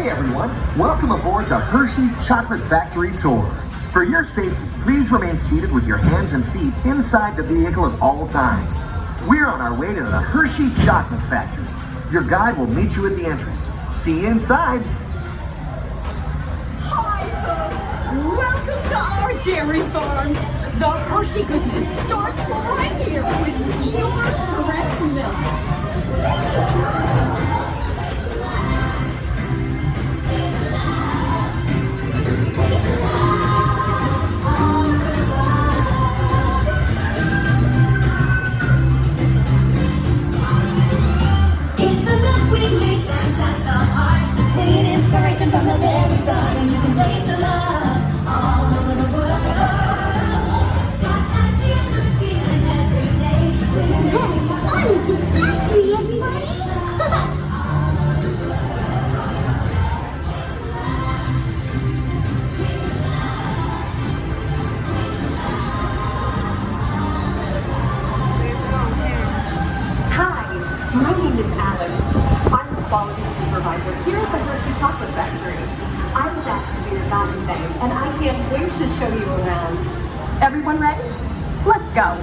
Hey everyone, welcome aboard the Hershey's Chocolate Factory Tour. For your safety, please remain seated with your hands and feet inside the vehicle at all times. We're on our way to the Hershey Chocolate Factory. Your guide will meet you at the entrance. See you inside. Hi folks, welcome to our dairy farm. The Hershey goodness starts right here with your fresh milk. It's the milk we make that's at the heart. Sweet inspiration from the very start, and you can taste the love all over the world. Got that different feeling every day. I'm the factory, everybody! Hi, my name is Alex. I'm the quality supervisor here at the Hershey Chocolate Factory. I was asked to be your guide today, and I can't wait to show you around. Everyone ready? Let's go.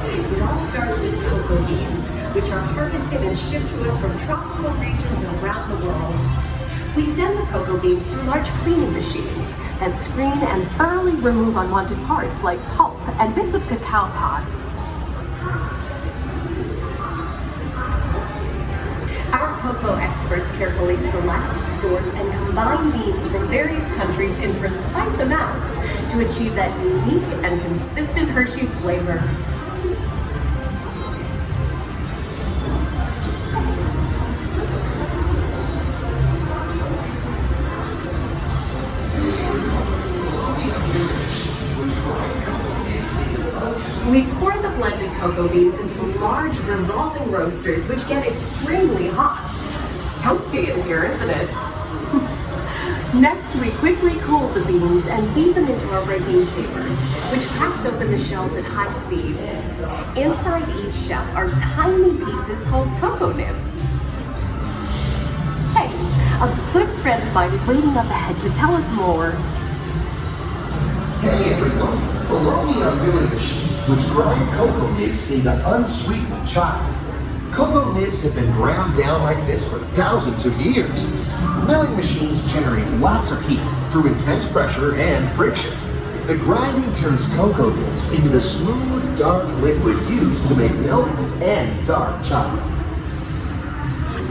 It all starts with cocoa beans, which are harvested and shipped to us from tropical regions around the world. We send the cocoa beans through large cleaning machines that screen and thoroughly remove unwanted parts like pulp and bits of cacao pod. Our cocoa experts carefully select, sort, and combine beans from various countries in precise amounts to achieve that unique and consistent Hershey's flavor. We pour the blended cocoa beans into large revolving roasters, which get extremely hot. Toasty in here, isn't it? Next, we quickly cool the beans and feed them into our breaking paper, which cracks open the shells at high speed. Inside each shell are tiny pieces called cocoa nibs. Hey, a good friend of mine is waiting up ahead to tell us more. Hey everyone, below me are milling machines which grind cocoa nibs into unsweetened chocolate. Cocoa nibs have been ground down like this for thousands of years. Milling machines generate lots of heat through intense pressure and friction. The grinding turns cocoa nibs into the smooth, dark liquid used to make milk and dark chocolate.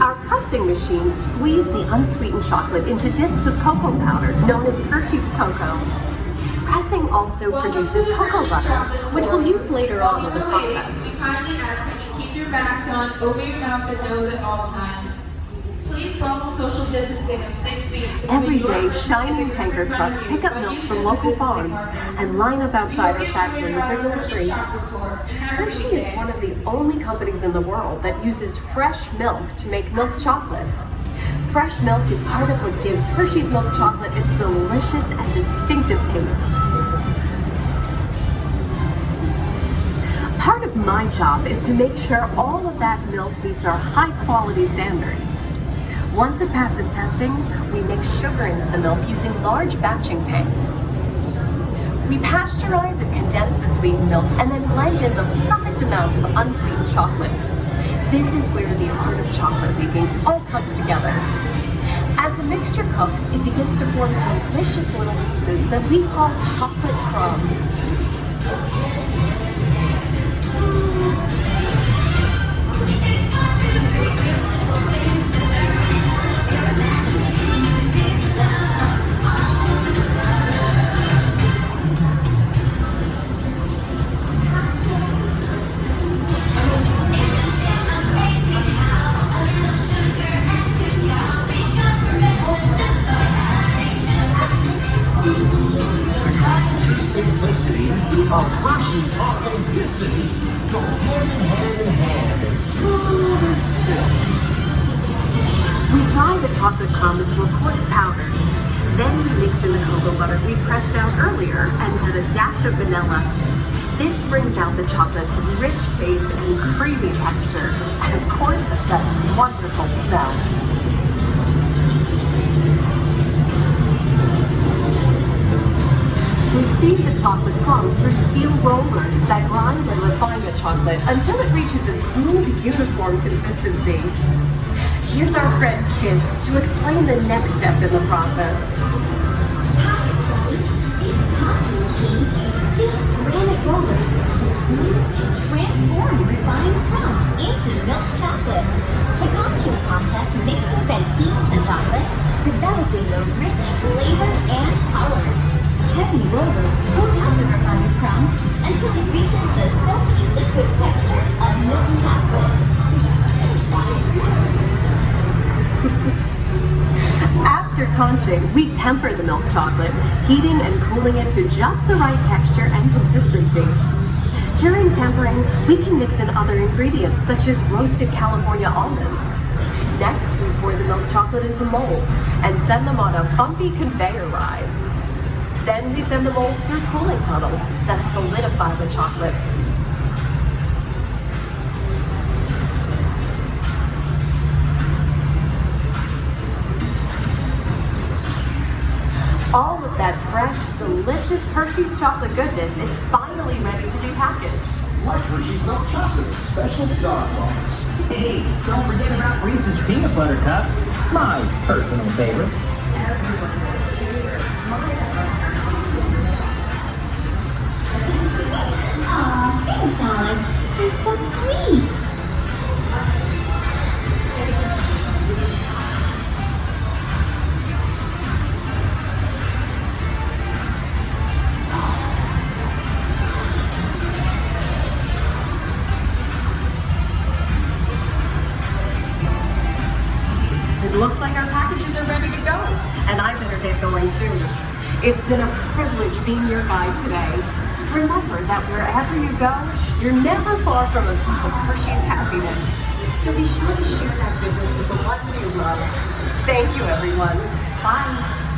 Our pressing machines squeeze the unsweetened chocolate into discs of cocoa powder, known as Hershey's cocoa. Pressing also produces cocoa butter, which we'll use later on in the process. We kindly ask that you keep your masks on over your mouth and nose at all times. Please follow social distancing of 6 feet. Every day, shiny tanker trucks pick up milk from local farms and line up outside our factory for delivery. Hershey is one of the only companies in the world that uses fresh milk to make milk chocolate. Fresh milk is part of what gives Hershey's milk chocolate its delicious and distinctive taste. Part of my job is to make sure all of that milk meets our high quality standards. Once it passes testing, we mix sugar into the milk using large batching tanks. We pasteurize and condense the sweetened milk and then blend in the perfect amount of unsweetened chocolate. This is where the art of chocolate making all comes together. As the mixture cooks, it begins to form delicious little pieces that we call chocolate crumbs. Simplicity of Hershey's authenticity go hand in hand as smooth as silk. We dry the chocolate crumb into a coarse powder. Then we mix in the cocoa butter we pressed out earlier and add a dash of vanilla. This brings out the chocolate's rich taste and creamy texture. And of course, wonderful smell. We feed the chocolate crumb through steel rollers that grind and refine the chocolate until it reaches a smooth, uniform consistency. Here's our friend Kiss to explain the next step in the process. These conching machines use big granite rollers to smooth and transform refined crumbs into milk chocolate. The conching process mixes and heats the chocolate, developing a rich flavor and color. Heavy rollers smooth out the refined crumb until it reaches the silky liquid texture of milk chocolate. After conching, we temper the milk chocolate, heating and cooling it to just the right texture and consistency. During tempering, we can mix in other ingredients such as roasted California almonds. Next, we pour the milk chocolate into molds and send them on a bumpy conveyor ride. Then we send the molds through cooling tunnels that solidify the chocolate. All of that fresh, delicious Hershey's chocolate goodness is finally ready to be packaged. Like Hershey's milk chocolate, special dog bars. Hey, don't forget about Reese's peanut butter cups, my personal favorite. Aw, thanks, Alex. That's so sweet. It looks like our packages are ready to go, and I better get going too. It's been a privilege being your guide today. Remember that wherever you go, you're never far from a piece of Hershey's happiness. So be sure to share that goodness with the ones you love. Thank you, everyone. Bye.